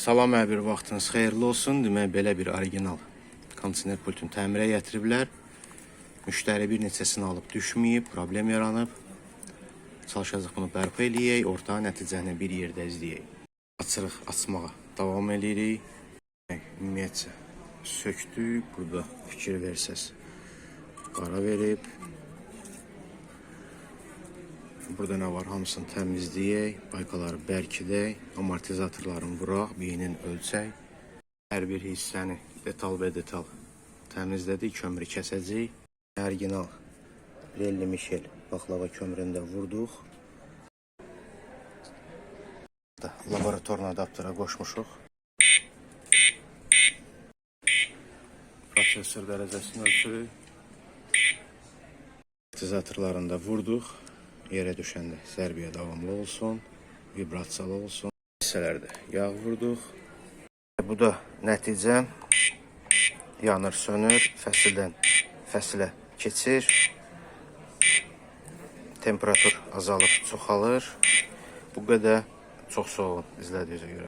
Salam, hər bir vaxtınız xeyirli olsun. Demək, belə bir orijinal kondisioner pultunu təmirə gətiriblər. Müştəri bir neçəsini alıb düşməyib, problem yaranıb. Çalışacaq bunu bərpa eləyək, orta nəticəni bir yerdə izləyək. Açırıq, açmağa davam edirik. Ümumiyyətcə söktük, burada fikir versəz qara verib. Burada nə var? Hamısını təmizləyək, baykaları bərkidək, amortizatorlarını vuraq, beynin ölçək. Hər bir hissəni detal və detal təmizlədik, kömürü kəsəcək. Orijinal Relli Mişel baklava kömüründə vurduq. Laboratorun adaptera qoşmuşuq. Prosesor dərəcəsini ölçürük. Amortizatorlarını da vurduq. Yerə düşəndə zərbiyə davamlı olsun, vibrasiyalı olsun. Hissələrdə yağ vurduq. Bu da nəticə. Yanır, sönür, fəsildən fəsilə keçir. Temperatur azalıb çoxalır. Bu qədər çox soğuk izlədiyinizə görə.